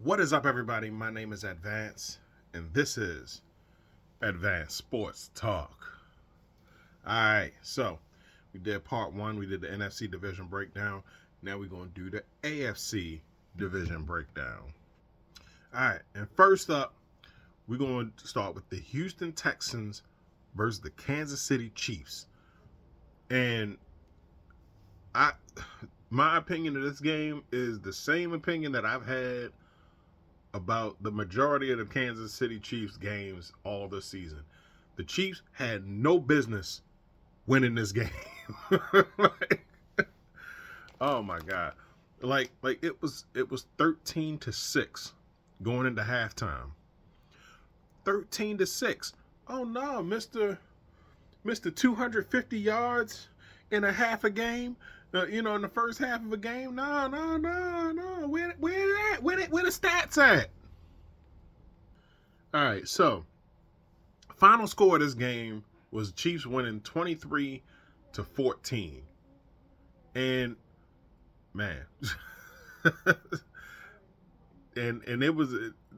What is up, everybody? My name is Advance, and this is Advance Sports Talk. All right, so we did part one. We did the NFC division breakdown. Now we're going to do the AFC division breakdown. All right, and first up, we're going to start with the Houston Texans versus the Kansas City Chiefs. And my opinion of this game is the same opinion that I've had about the majority of the Kansas City Chiefs games all this season. The Chiefs had no business winning this game. Oh my god. Like it was 13-6 going into halftime. 13-6. Oh no, Mr. 250 yards in a half a game. In the first half of a game. No. Where the stats at? All right, so final score of this game was Chiefs winning 23-14. And man, and it was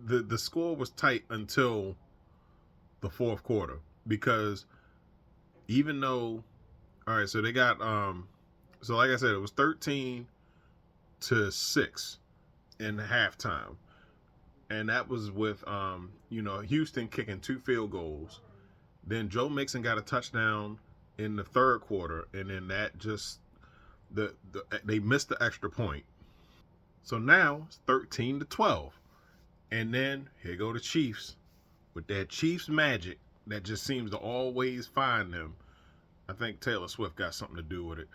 the score was tight until the fourth quarter, because even though, all right, so they got so like I said, it was 13-6 in halftime. And that was with Houston kicking 2 field goals. Then Joe Mixon got a touchdown in the third quarter, and then that just they missed the extra point. So now it's 13-12. And then here go the Chiefs with that Chiefs magic that just seems to always find them. I think Taylor Swift got something to do with it.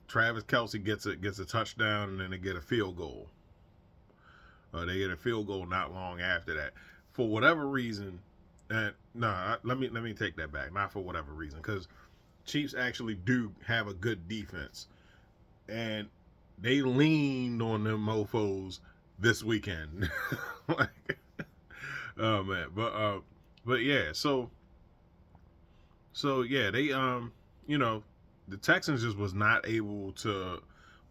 Travis Kelce gets a touchdown, and then they get a field goal. They get a field goal not long after that. For whatever reason, let me take that back. Not for whatever reason, because Chiefs actually do have a good defense, and they leaned on them mofo's this weekend. Oh man, but yeah, so yeah, they the Texans just was not able to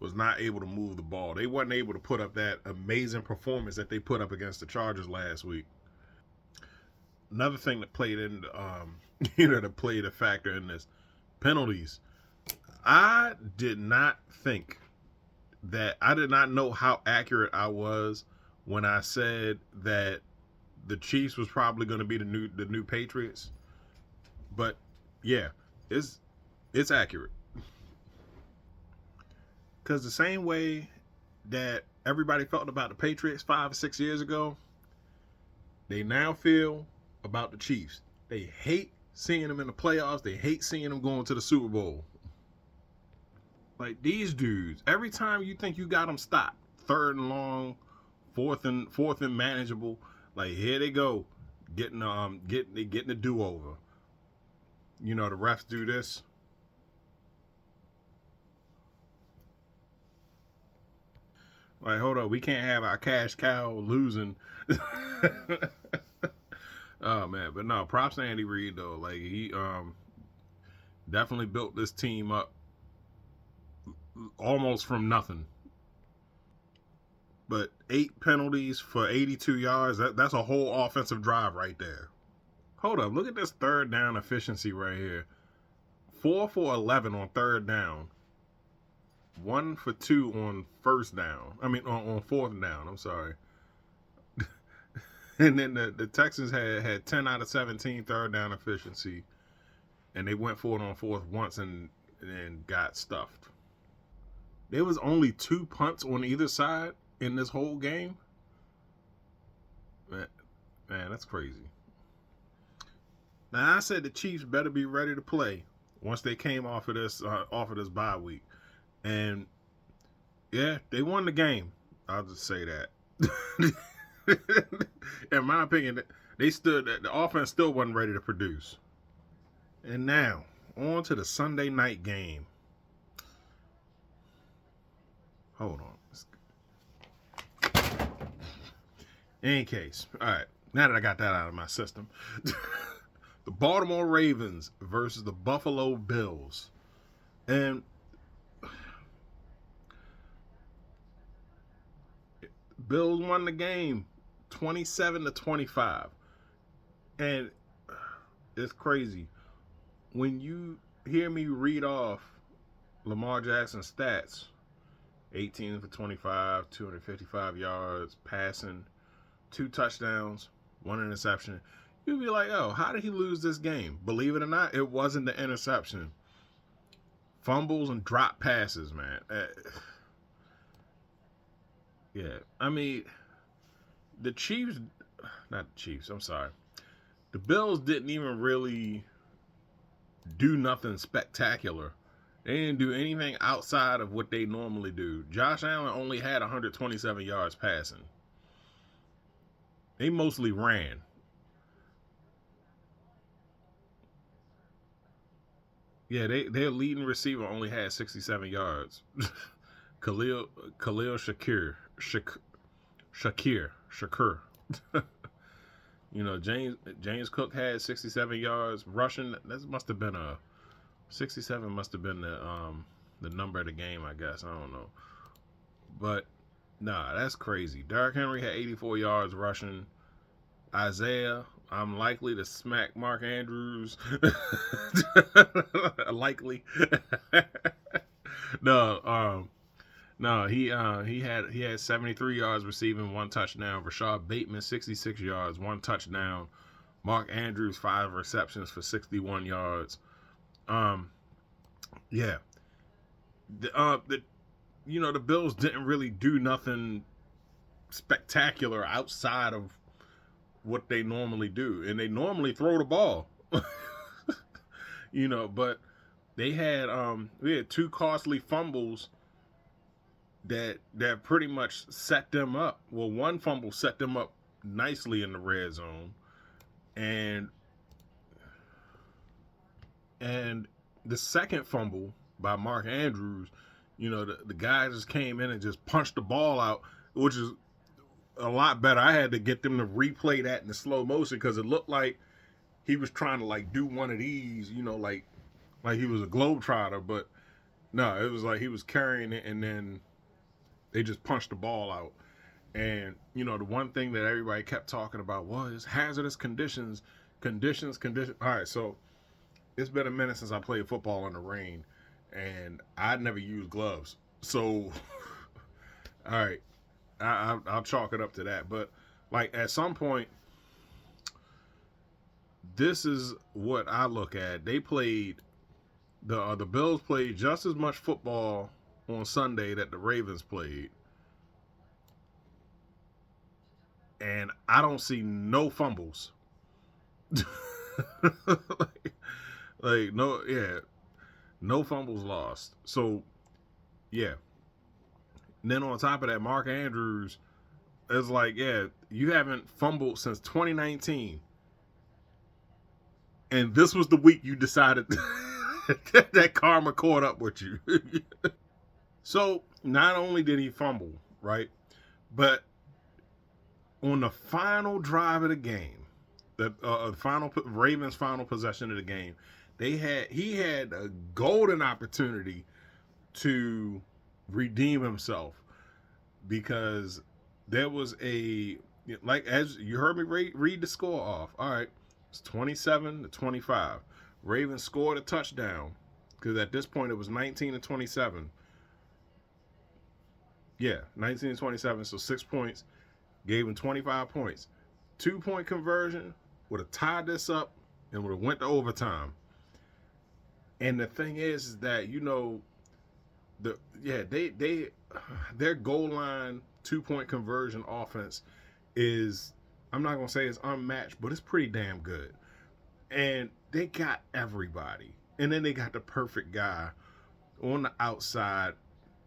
move the ball. They wasn't able to put up that amazing performance that they put up against the Chargers last week. Another thing that played in that played a factor in this, penalties. I did not know how accurate I was when I said that the Chiefs was probably going to be the new Patriots. But yeah, it's accurate. Because the same way that everybody felt about the Patriots 5 or 6 years ago, they now feel about the Chiefs. They hate seeing them in the playoffs. They hate seeing them going to the Super Bowl. Like these dudes, every time you think you got them stopped, 3rd and long, fourth and manageable, like here they go, getting a do-over. The refs do this. Like, hold on, we can't have our cash cow losing. Oh man, but no, props to Andy Reid though. Like he definitely built this team up almost from nothing. But 8 penalties for 82 yards, that's a whole offensive drive right there. Hold up, look at this 3rd down efficiency right here. 4 for 11 on 3rd down. 1 for 2 on first down. I mean, on 4th down. I'm sorry. And then the Texans had 10 out of 17 3rd down efficiency, and they went for it on 4th once and got stuffed. There was only 2 punts on either side in this whole game. Man, that's crazy. Now I said the Chiefs better be ready to play once they came off of this bye week. And yeah, they won the game. I'll just say that. In my opinion, the offense still wasn't ready to produce. And now, on to the Sunday night game. Hold on. In any case, all right, now that I got that out of my system, the Baltimore Ravens versus the Buffalo Bills. And Bills won the game 27-25. And it's crazy. When you hear me read off Lamar Jackson's stats, 18 for 25, 255 yards, passing, 2 touchdowns, 1 interception, you'll be like, oh, how did he lose this game? Believe it or not, it wasn't the interception. Fumbles and drop passes, man. Yeah, I mean, the Chiefs, not the Chiefs, I'm sorry. The Bills didn't even really do nothing spectacular. They didn't do anything outside of what they normally do. Josh Allen only had 127 yards passing. They mostly ran. Yeah, their leading receiver only had 67 yards. Khalil Shakur. You know, James Cook had 67 yards rushing. That must have been 67 must have been the number of the game, I guess. I don't know. But nah, that's crazy. Derrick Henry had 84 yards rushing. Isaiah, I'm likely to smack Mark Andrews. Likely. No, no, he had 73 yards receiving, 1 touchdown. Rashad Bateman 66 yards, 1 touchdown. Mark Andrews 5 receptions for 61 yards. Yeah. The Bills didn't really do nothing spectacular outside of what they normally do, and they normally throw the ball. But we had 2 costly fumbles that pretty much set them up. Well, one fumble set them up nicely in the red zone, and the second fumble by Mark Andrews, the guy just came in and just punched the ball out, which is a lot better. I had to get them to replay that in the slow motion because it looked like he was trying to like do one of these, like he was a globetrotter, but no, it was like he was carrying it and then they just punched the ball out. And the one thing that everybody kept talking about was hazardous conditions. All right, so it's been a minute since I played football in the rain, and I never used gloves. So, all right, I'll chalk it up to that. But like at some point, this is what I look at. They played the Bills played just as much football on Sunday that the Ravens played, and I don't see no fumbles. No fumbles lost. So yeah. And then on top of that, Mark Andrews is like, yeah, you haven't fumbled since 2019. And this was the week you decided that karma caught up with you. So not only did he fumble, right, but on the final drive of the game, the Ravens' final possession of the game, he had a golden opportunity to redeem himself, because there was as you heard me read the score off. All right, it's 27-25. Ravens scored a touchdown because at this point it was 19-27. Yeah, 19-27. So 6 points, gave him 25 points. 2-point conversion would have tied this up and would have went to overtime. And the thing is that their goal line 2-point conversion offense is, I'm not gonna say it's unmatched, but it's pretty damn good. And they got everybody, and then they got the perfect guy on the outside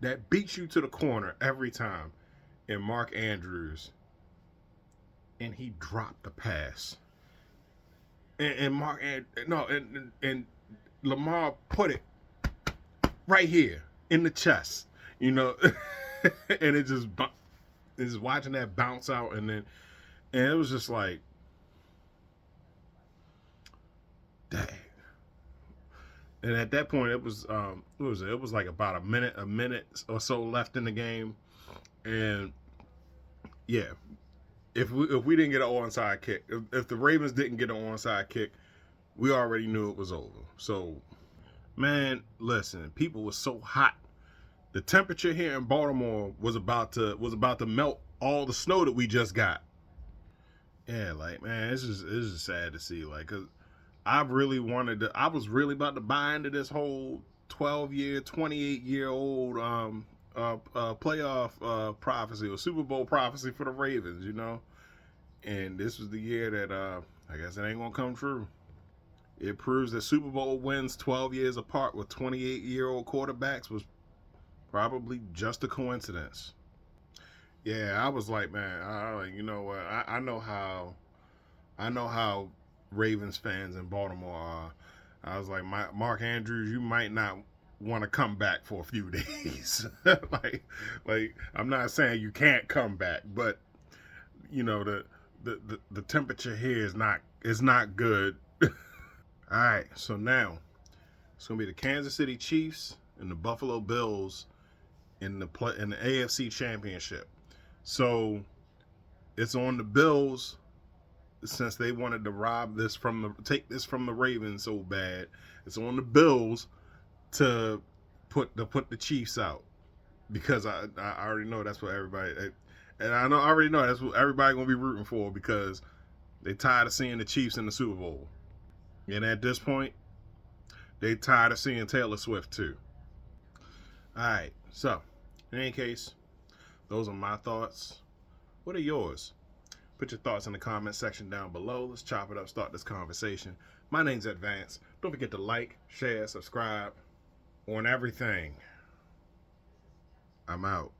that beats you to the corner every time, and Mark Andrews, and he dropped the pass, and Lamar put it right here in the chest, and it just watching that bounce out, and it was just like, dang. And at that point, it was like about a minute or so left in the game, and yeah, if we didn't get an onside kick, if the Ravens didn't get an onside kick, we already knew it was over. So, man, listen, people were so hot. The temperature here in Baltimore was about to melt all the snow that we just got. Yeah, like, man, it's just sad to see. Like, 'cause I was really about to buy into this whole 12-year, 28-year-old playoff prophecy or Super Bowl prophecy for the Ravens, And this was the year that I guess it ain't gonna come true. It proves that Super Bowl wins 12 years apart with 28-year-old quarterbacks was probably just a coincidence. Yeah, I was like, man, you know what? I know how Ravens fans in Baltimore are. I was like, Mark Andrews, you might not want to come back for a few days. like I'm not saying you can't come back, but the temperature here is not good. All right, so now it's gonna be the Kansas City Chiefs and the Buffalo Bills in the AFC Championship. So it's on the Bills since they wanted to take this from the Ravens so bad. It's on the Bills to put the Chiefs out because I already know that's what everybody and I already know that's what everybody gonna be rooting for because they tired of seeing the Chiefs in the Super Bowl. And at this point, they tired of seeing Taylor Swift too. All right, so in any case, those are my thoughts. What are yours? Put your thoughts in the comment section down below. Let's chop it up, start this conversation. My name's Advance. Don't forget to like, share, subscribe on everything. I'm out.